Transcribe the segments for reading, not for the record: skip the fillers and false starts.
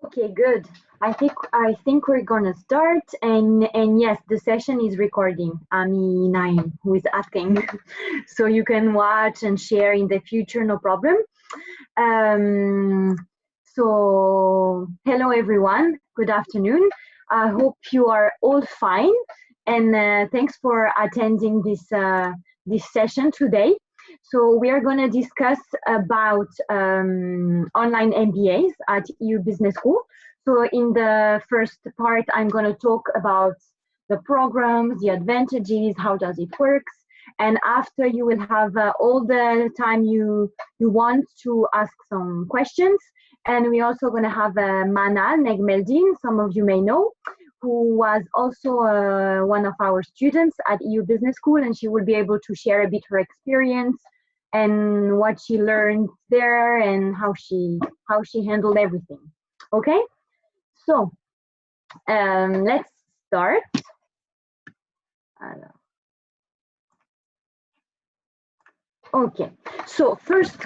Okay, good. I think we're gonna start, and yes, the session is recording. Ami Nine who is asking, so you can watch and share in the future, no problem. Um, so hello everyone. Good afternoon. I hope you are all fine, and thanks for attending this session today. So we are going to discuss about online MBAs at EU Business School. So in the first part, I'm going to talk about the programs, the advantages, how does it works, and after you will have all the time you want to ask some questions. And we're also going to have Mana Negmeldin, some of you may know, who was also one of our students at EU Business School, and she will be able to share a bit her experience and what she learned there and how she handled everything. Okay, so let's start. Okay, so first,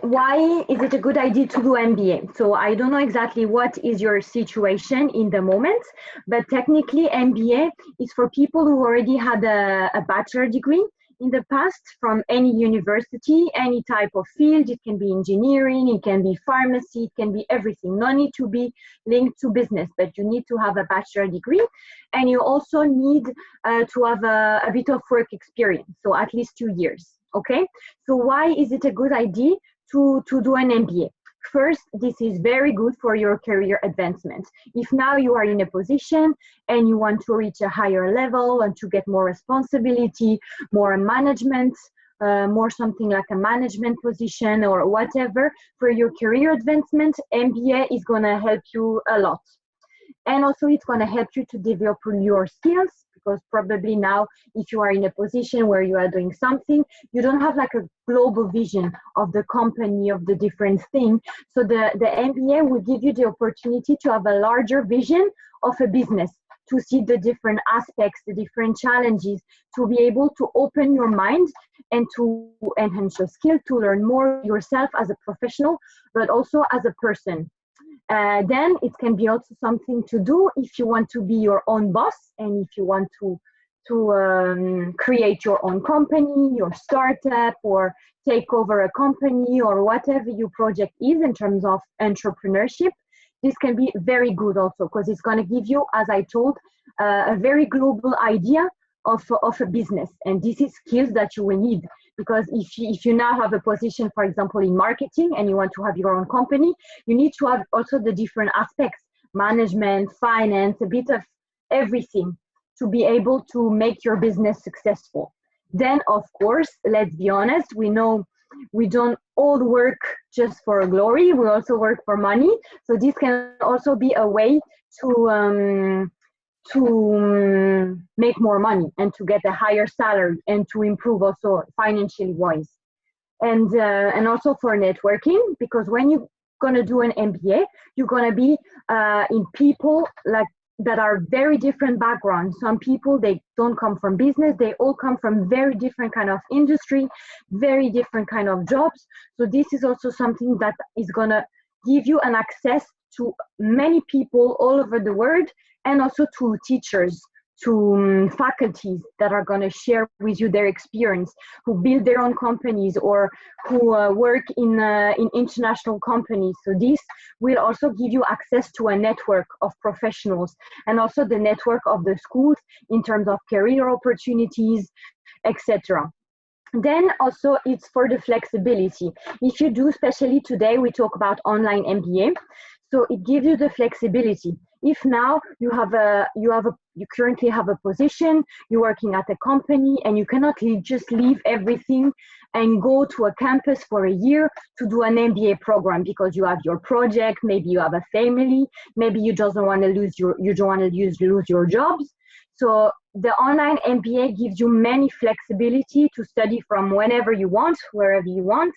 why is it a good idea to do MBA? So I don't know exactly what is your situation in the moment, but technically MBA is for people who already had a bachelor degree in the past from any university, any type of field. It can be engineering, it can be pharmacy, it can be everything. No need to be linked to business, but you need to have a bachelor degree, and you also need to have a bit of work experience, so at least 2 years. Okay, so why is it a good idea to do an MBA? First, this is very good for your career advancement. If now you are in a position and you want to reach a higher level and to get more responsibility, more management, more something like a management position or whatever, for your career advancement, MBA is going to help you a lot. And also it's going to help you to develop your skills, because probably now if you are in a position where you are doing something, you don't have like a global vision of the company, of the different thing. So the MBA will give you the opportunity to have a larger vision of a business, to see the different aspects, the different challenges, to be able to open your mind and to enhance your skill, to learn more yourself as a professional, but also as a person. Then it can be also something to do if you want to be your own boss, and if you want to create your own company, your startup, or take over a company, or whatever your project is in terms of entrepreneurship. This can be very good also, because it's going to give you, as I told, a very global idea of a business, and this is skills that you will need, because if you now have a position, for example, in marketing, and you want to have your own company, you need to have also the different aspects: management, finance, a bit of everything, to be able to make your business successful. Then, of course, let's be honest, we know we don't all work just for glory, we also work for money. So this can also be a way to make more money and to get a higher salary and to improve also financially wise, and also for networking, because when you're gonna do an MBA, you're gonna be in people like that are very different backgrounds. Some people, they don't come from business, they all come from very different kind of industry, very different kind of jobs. So this is also something that is gonna give you an access to many people all over the world, and also to teachers, to faculties that are going to share with you their experience, who build their own companies, or who work in international companies. So this will also give you access to a network of professionals, and also the network of the schools in terms of career opportunities, etc. Then also it's for the flexibility. If you do, especially today, we talk about online MBA, so it gives you the flexibility. If now you currently have a position, you're working at a company, and you cannot just leave everything and go to a campus for a year to do an MBA program, because you have your project, maybe you have a family, maybe you don't want to lose your jobs. So the online MBA gives you many flexibility to study from whenever you want, wherever you want,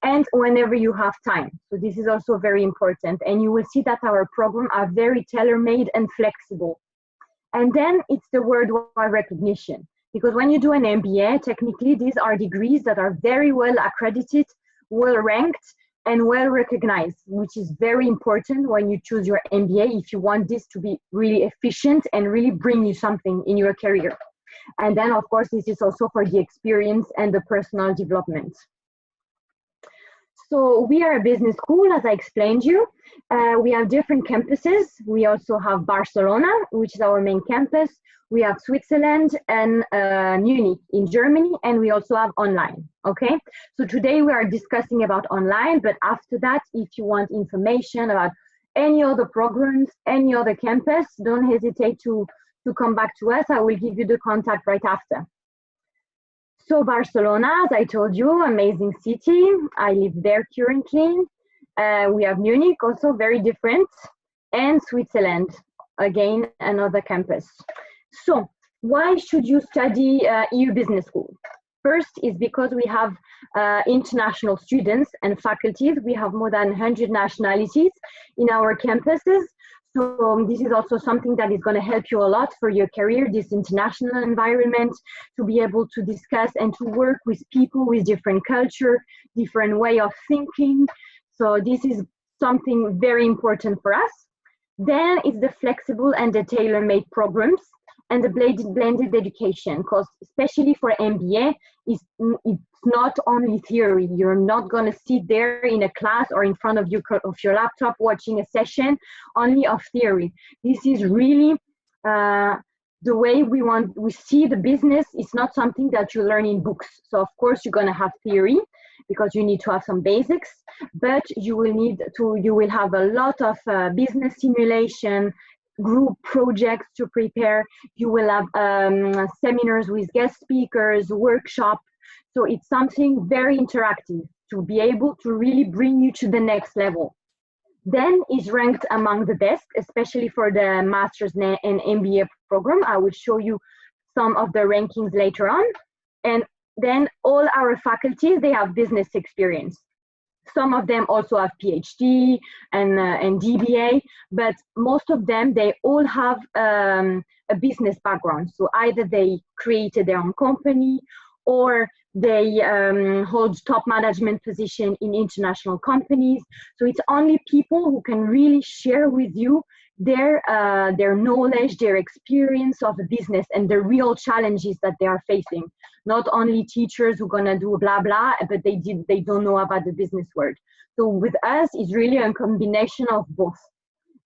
and whenever you have time. So this is also very important. And you will see that our program are very tailor-made and flexible. And then it's the worldwide recognition. Because when you do an MBA, technically these are degrees that are very well accredited, well ranked, and well recognized, which is very important when you choose your MBA if you want this to be really efficient and really bring you something in your career. And then, of course, this is also for the experience and the personal development. So we are a business school, as I explained you. We have different campuses. We also have Barcelona, which is our main campus. We have Switzerland and Munich in Germany, and we also have online, okay? So today we are discussing about online, but after that, if you want information about any other programs, any other campus, don't hesitate to come back to us. I will give you the contact right after. So Barcelona, as I told you, amazing city. I live there currently. We have Munich, also very different, and Switzerland, again, another campus. So why should you study EU Business School? First is because we have international students and faculties. We have more than 100 nationalities in our campuses. So this is also something that is going to help you a lot for your career, this international environment, to be able to discuss and to work with people with different culture, different way of thinking. So this is something very important for us. Then it's the flexible and the tailor-made programs and the blended education, because especially for MBA, it's not only theory. You're not going to sit there in a class or in front of your laptop watching a session only of theory. This is really the way we see the business. It's not something that you learn in books. So of course you're going to have theory because you need to have some basics, but you will have a lot of business simulation, group projects to prepare. You will have seminars with guest speakers, workshops. So it's something very interactive to be able to really bring you to the next level. Then is ranked among the best, especially for the master's and MBA program. I will show you some of the rankings later on. And then all our faculties, they have business experience. Some of them also have PhD and DBA, but most of them, they all have a business background. So either they created their own company or they hold top management position in international companies. So it's only people who can really share with you their knowledge, their experience of a business and the real challenges that they are facing. Not only teachers who are gonna do blah, blah, but they don't know about the business world. So with us, it's really a combination of both.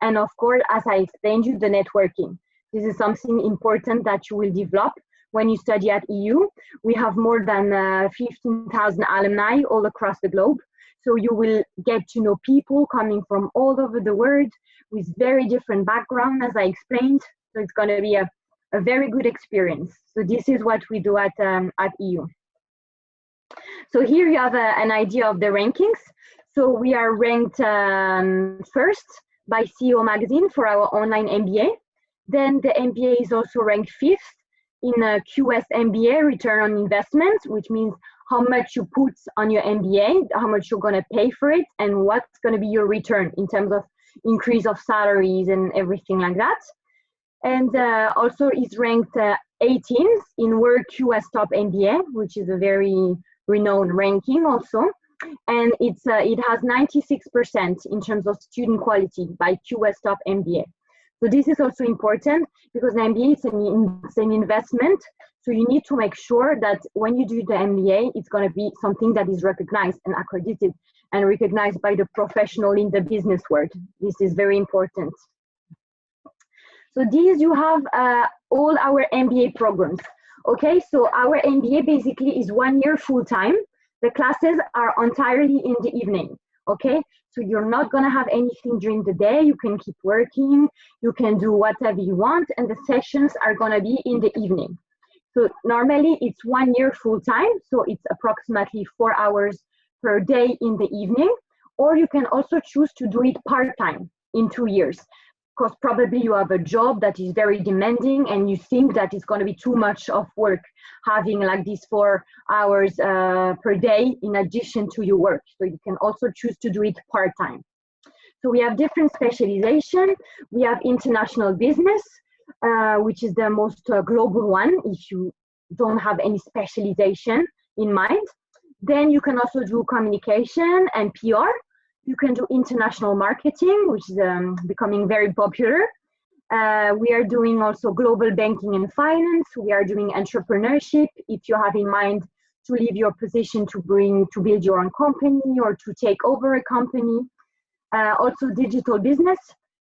And of course, as I explained you, the networking. This is something important that you will develop when you study at EU. We have more than 15,000 alumni all across the globe. So you will get to know people coming from all over the world with very different background, as I explained. So it's going to be a very good experience. So this is what we do at EU. So here you have an idea of the rankings. So we are ranked first by CEO Magazine for our online MBA. Then the MBA is also ranked 5th in a QS MBA, return on investment, which means how much you put on your MBA, how much you're going to pay for it, and what's going to be your return in terms of increase of salaries and everything like that. And also is ranked 18th in World QS Top MBA, which is a very renowned ranking also. And it has 96% in terms of student quality by QS Top MBA. So this is also important because the MBA is an investment. So you need to make sure that when you do the MBA, it's going to be something that is recognized and accredited and recognized by the professional in the business world. This is very important. So these you have all our MBA programs. Okay, so our MBA basically is 1 year full time. The classes are entirely in the evening. Okay, so you're not gonna have anything during the day. You can keep working, you can do whatever you want, and the sessions are gonna be in the evening. So normally it's 1 year full time, so it's approximately 4 hours per day in the evening, or you can also choose to do it part-time in 2 years, because probably you have a job that is very demanding and you think that it's going to be too much of work having like these 4 hours per day in addition to your work. So you can also choose to do it part-time. So we have different specialization. We have international business, which is the most global one if you don't have any specialization in mind. Then you can also do communication and PR. You can do international marketing, which is becoming very popular. We are doing also global banking and finance. We are doing entrepreneurship. If you have in mind to leave your position to build your own company or to take over a company. Also digital business,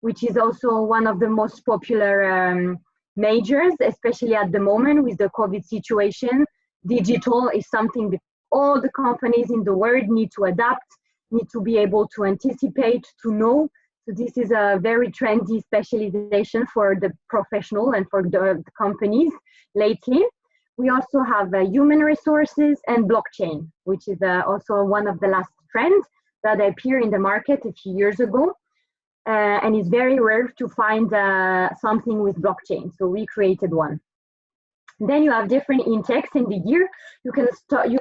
which is also one of the most popular majors, especially at the moment with the COVID situation. Digital is something that all the companies in the world need to adapt, need to be able to anticipate, to know. So this is a very trendy specialization for the professional and for the companies lately. We also have human resources and blockchain, which is also one of the last trends that appeared in the market a few years ago. And it's very rare to find something with blockchain. So we created one. Then you have different intakes in the year. You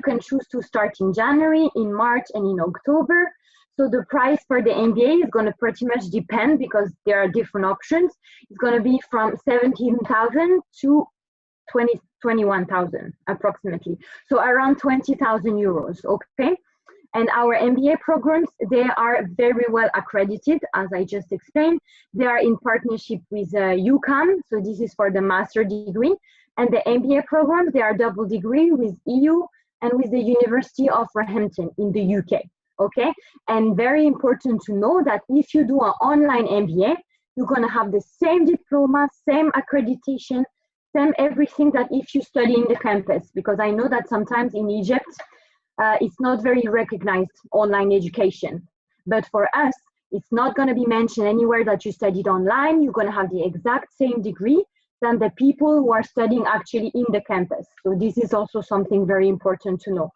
can choose to start in January, in March, and in October. So the price for the MBA is going to pretty much depend because there are different options. It's going to be from 17,000 to 21,000 approximately. So around 20,000 euros, okay? And our MBA programs, they are very well accredited, as I just explained. They are in partnership with UCAM, so this is for the master degree. And the MBA programs, they are double degree with EU and with the University of Roehampton in the UK, okay? And very important to know that if you do an online MBA, you're gonna have the same diploma, same accreditation, same everything that if you study in the campus, because I know that sometimes in Egypt, it's not very recognized online education. But for us, it's not gonna be mentioned anywhere that you studied online. You're gonna have the exact same degree than the people who are studying actually in the campus. So this is also something very important to know.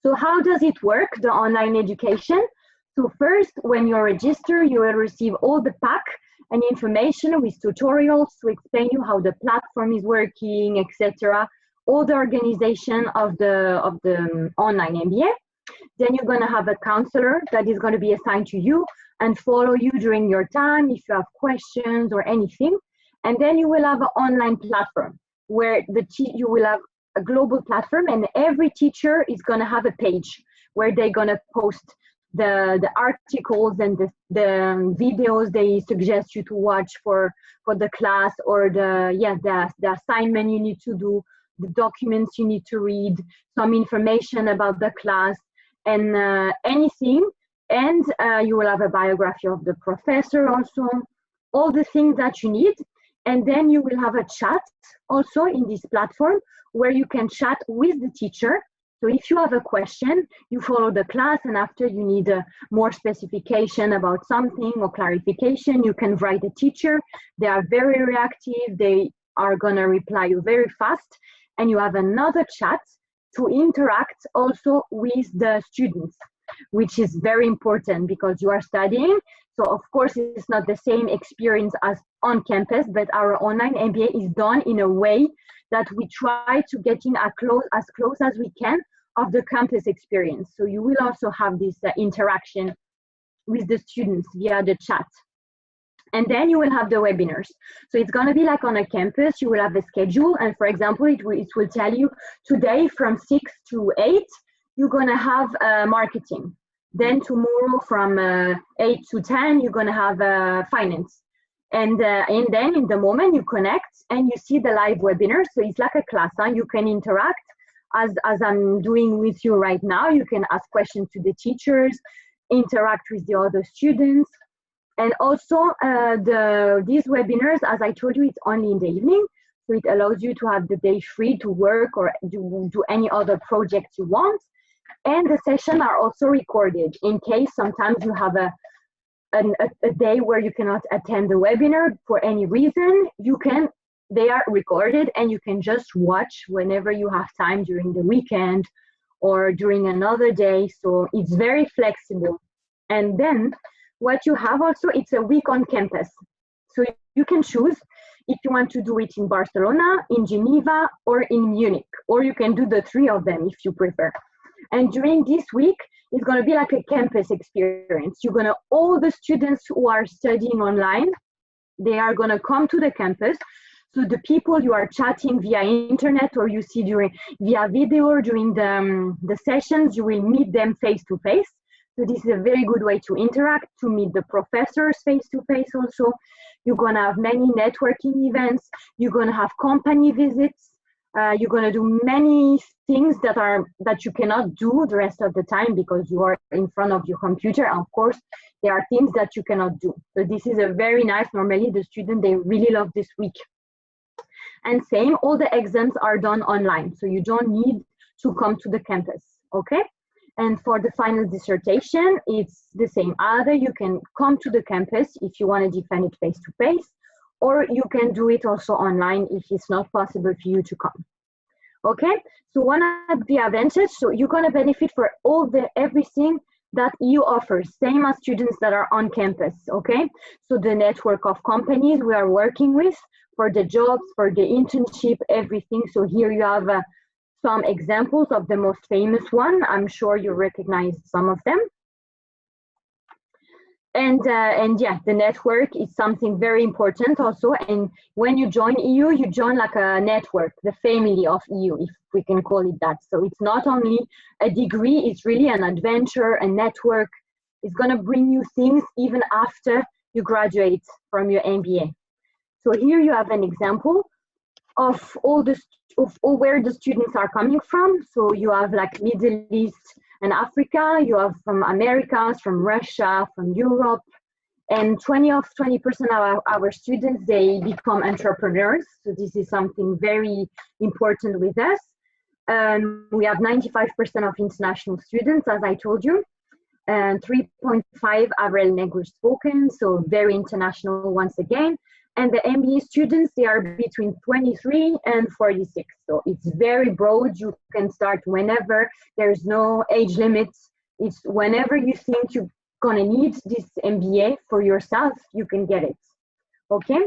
So how does it work, the online education? So first, when you register, you will receive all the pack and information with tutorials to explain you how the platform is working, etc. All the organization of the online MBA. Then you're going to have a counselor that is going to be assigned to you and follow you during your time if you have questions or anything. And then you will have an online platform where you will have a global platform, and every teacher is going to have a page where they're going to post the articles and the videos they suggest you to watch for the class, or the assignment you need to do, the documents you need to read, some information about the class, and anything. And you will have a biography of the professor also, all the things that you need. And then you will have a chat also in this platform where you can chat with the teacher. So if you have a question, you follow the class, and after you need more specification about something or clarification, you can write the teacher. They are very reactive. They are gonna reply you very fast. And you have another chat to interact also with the students, which is very important because you are studying. So of course, it's not the same experience as on campus, but our online MBA is done in a way that we try to get in as close as we can of the campus experience. So you will also have this interaction with the students via the chat. And then you will have the webinars. So it's going to be like on a campus, you will have a schedule. And for example, it will tell you today from 6 to 8, you're going to have marketing. Then tomorrow from 8 to 10, you're going to have finance. And then in the moment you connect and you see the live webinar. So it's like a class, huh? You can interact as I'm doing with you right now. You can ask questions to the teachers, interact with the other students. And also these webinars, as I told you, it's only in the evening. So it allows you to have the day free to work or do any other project you want. And the sessions are also recorded in case sometimes you have a day where you cannot attend the webinar for any reason. They are recorded and you can just watch whenever you have time during the weekend or during another day. So it's very flexible. And then what you have also, it's a week on campus. So you can choose if you want to do it in Barcelona, in Geneva, or in Munich, or you can do the 3 of them if you prefer. And during this week, it's going to be like a campus experience. All the students who are studying online, they are going to come to the campus. So the people you are chatting via internet or you see via video or during the sessions, you will meet them face to face. So this is a very good way to interact, to meet the professors face to face also. You're gonna have many networking events. You're gonna have company visits. You're gonna do many things that you cannot do the rest of the time because you are in front of your computer. Of course, there are things that you cannot do. So this is a very nice. Normally, the student they really love this week. And same, all the exams are done online, so you don't need to come to the campus. Okay. And for the final dissertation, it's the same. Either you can come to the campus if you want to defend it face to face, or you can do it also online if it's not possible for you to come. Okay, so one of the advantages, so you're gonna benefit for everything that EU offers, same as students that are on campus, okay? So the network of companies we are working with for the jobs, for the internship, everything. So here you have some examples of the most famous one. I'm sure you recognize some of them. And yeah, the network is something very important also. And when you join EU, you join like a network, the family of EU, if we can call it that. So it's not only a degree, it's really an adventure, a network. It's gonna bring you things even after you graduate from your MBA. So here you have an example of where the students are coming from. So you have like Middle East and Africa, you have from Americas, from Russia, from Europe, and 20% of our students, they become entrepreneurs. So this is something very important with us. We have 95% of international students, as I told you, and 3.5 average language spoken, so very international once again. And the MBA students, they are between 23 and 46. So it's very broad. You can start whenever. There's no age limits. It's whenever you think you're gonna need this MBA for yourself, you can get it, okay?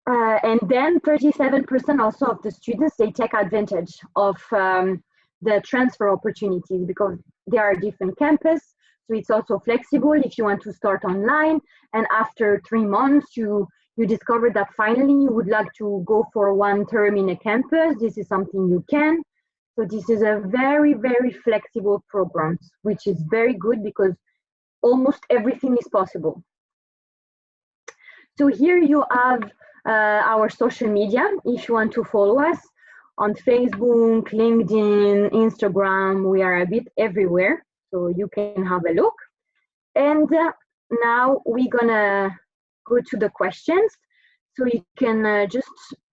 And then 37% also of the students, they take advantage of the transfer opportunities because there are different campuses. So it's also flexible if you want to start online and after 3 months, you discover that finally you would like to go for one term in a campus. This is something you can. So this is a very, very flexible program, which is very good because almost everything is possible. So here you have our social media. If you want to follow us on Facebook, LinkedIn, Instagram, we are a bit everywhere. So you can have a look. And now we're gonna go to the questions. So you can just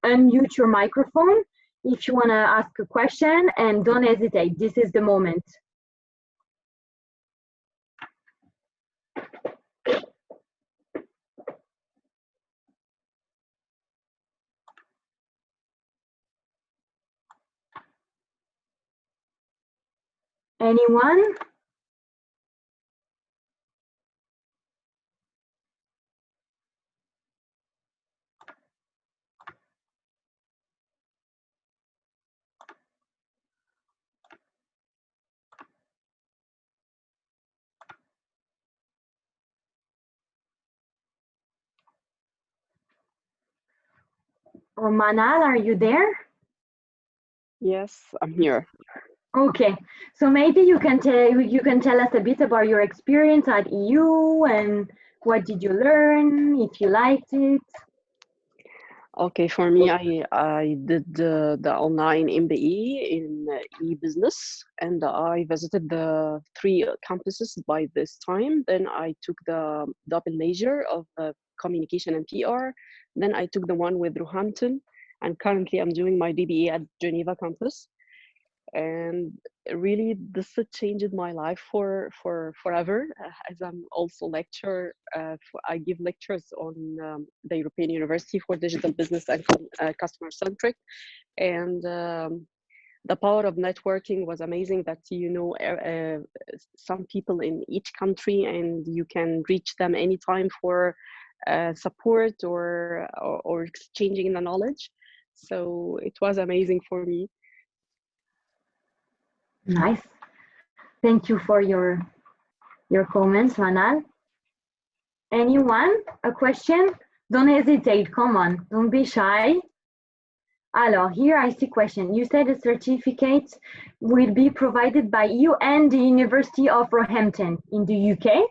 unmute your microphone if you want to ask a question and don't hesitate. This is the moment. Anyone? Or Manal, are you there? Yes, I'm here. Okay, so maybe you can tell us a bit about your experience at EU and what did you learn, if you liked it. Okay, for me, I did the online MBA in e-business, and I visited the 3 campuses by this time. Then I took the double major of communication and PR. Then I took the one with Roehampton, and currently I'm doing my DBA at Geneva campus. And really, this changed my life for forever. As I'm also lecturer, I give lectures on the European University for Digital Business and Customer Centric, and the power of networking was amazing. That you know some people in each country, and you can reach them anytime for support or exchanging the knowledge. So it was amazing for me. Nice. Thank you for your comments, Manal. Anyone? A question? Don't hesitate. Come on. Don't be shy. Alors, here I see question. You said a certificate will be provided by you and the University of Roehampton in the UK.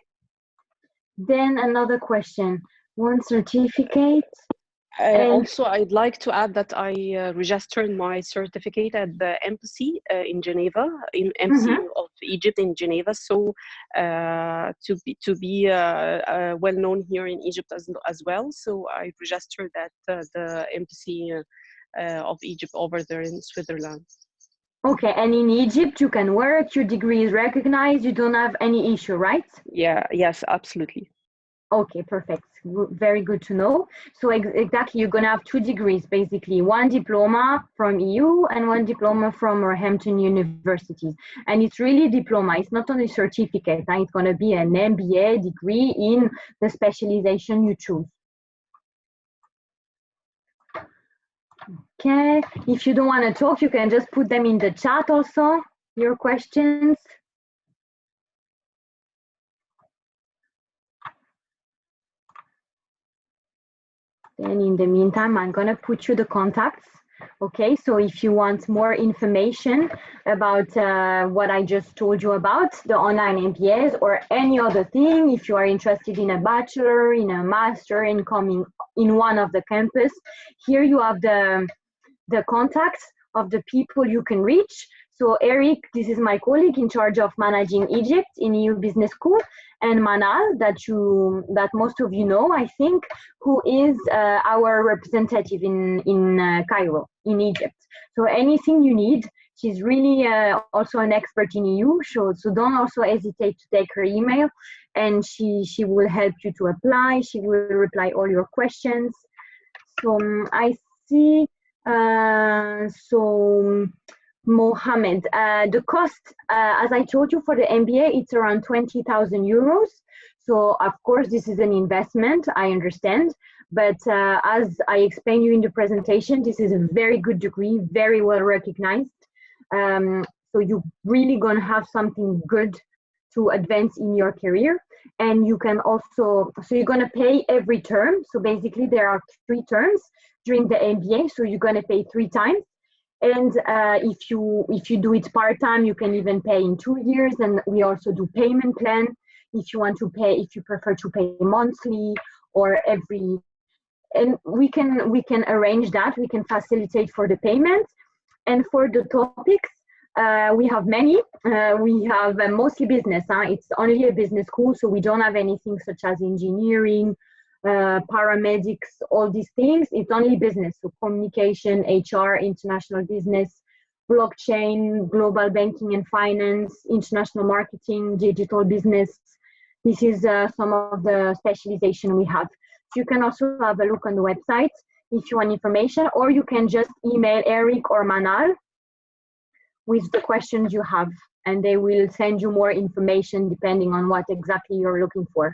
Then another question. One certificate. And Also, I'd like to add that I registered my certificate at the embassy in Geneva, in embassy of Egypt in Geneva. So to be well known here in Egypt as well. So I registered at the embassy of Egypt over there in Switzerland. okay, and in Egypt you can work, your degree is recognized, you don't have any issue, right? Yeah, yes, absolutely. Okay, perfect. Very good to know. So exactly, you're gonna have 2 degrees, basically, one diploma from EU and one diploma from Roehampton universities. And it's really diploma. It's not only certificate. It's gonna be an MBA degree in the specialization you choose. Okay. If you don't want to talk, you can just put them in the chat also. Your questions. And in the meantime, I'm going to put you the contacts. Okay, so if you want more information about what I just told you about, the online MBAs or any other thing, if you are interested in a bachelor, in a master, in coming in one of the campus, here you have the contacts of the people you can reach. So Eric, this is my colleague in charge of managing Egypt in EU Business School, and Manal, that most of you know, I think, who is our representative in Cairo, in Egypt. So anything you need, she's really also an expert in EU, so don't also hesitate to take her email, and she will help you to apply. She will reply all your questions. So I see. So Mohammed, the cost, as I told you, for the MBA, it's around 20,000 euros. So of course, this is an investment, I understand. But as I explained you in the presentation, this is a very good degree, very well recognized. So you're really gonna have something good to advance in your career. And you can also, so you're gonna pay every term. So basically there are 3 terms during the MBA, so you're gonna pay 3 times. And if you do it part-time, you can even pay in 2 years. And we also do payment plan if you want to pay, if you prefer to pay monthly or every, and we can arrange that. We can facilitate for the payment. And for the topics, we have many. We have mostly business. It's only a business school, so we don't have anything such as engineering, paramedics, all these things. It's only business, so communication, HR, international business, blockchain, global banking and finance, international marketing, digital business. This is some of the specialization we have. So you can also have a look on the website if you want information, or you can just email Eric or Manal with the questions you have, and they will send you more information depending on what exactly you're looking for.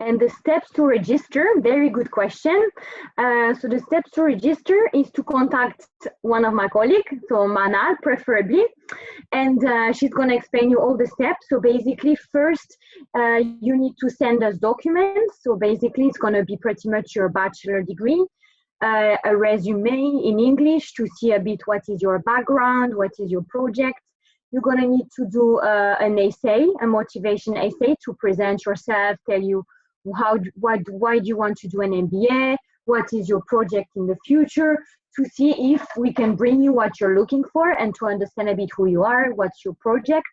And the steps to register, very good question. So the steps to register is to contact one of my colleagues, so Manal preferably, and she's going to explain you all the steps. So basically, first, you need to send us documents. So basically, it's going to be pretty much your bachelor degree, a resume in English to see a bit what is your background, what is your project. You're going to need to do an essay, a motivation essay to present yourself, tell you why do you want to do an MBA, what is your project in the future, to see if we can bring you what you're looking for and to understand a bit who you are, what's your project.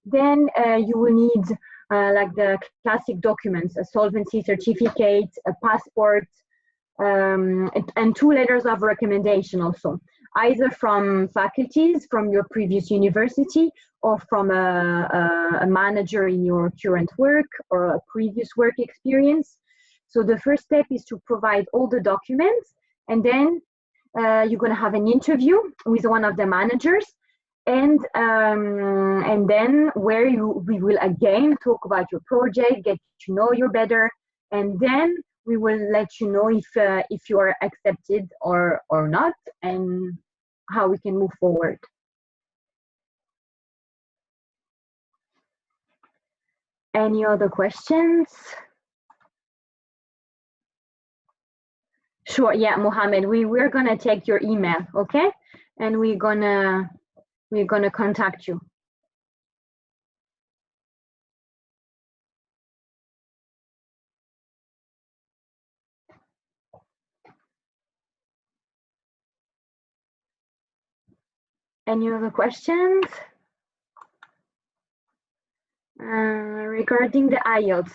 Then you will need like the classic documents, a solvency certificate, a passport, and 2 letters of recommendation also, either from faculties from your previous university or from a manager in your current work or a previous work experience. So the first step is to provide all the documents, and then you're going to have an interview with one of the managers, and then where we will again talk about your project, get to know you better, and then we will let you know if you are accepted or not, and how we can move forward. Any other questions? Sure, yeah, Mohammed, we're gonna take your email, okay? And we're gonna contact you. Any other questions? Regarding the IELTS.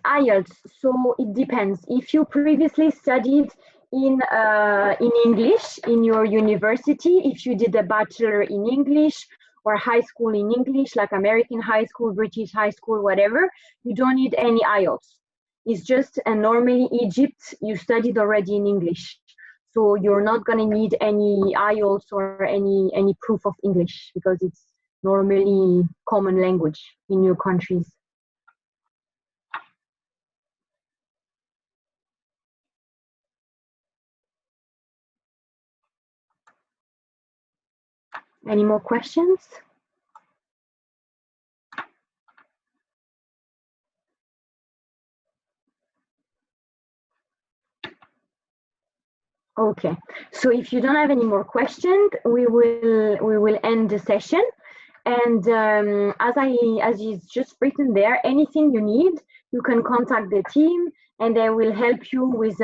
IELTS, so it depends. If you previously studied in English in your university, if you did a bachelor in English or high school in English, like American high school, British high school, whatever, you don't need any IELTS. It's just, and normally Egypt, you studied already in English. So you're not gonna need any IELTS or any proof of English because it's normally common language in your countries. Any more questions? Okay, so if you don't have any more questions, we will end the session. And as is just written there, anything you need, you can contact the team, and they will help you with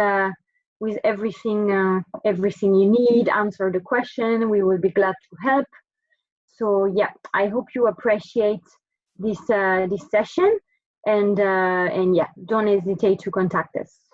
everything everything you need. Answer the question. We will be glad to help. So yeah, I hope you appreciate this this session, and yeah, don't hesitate to contact us.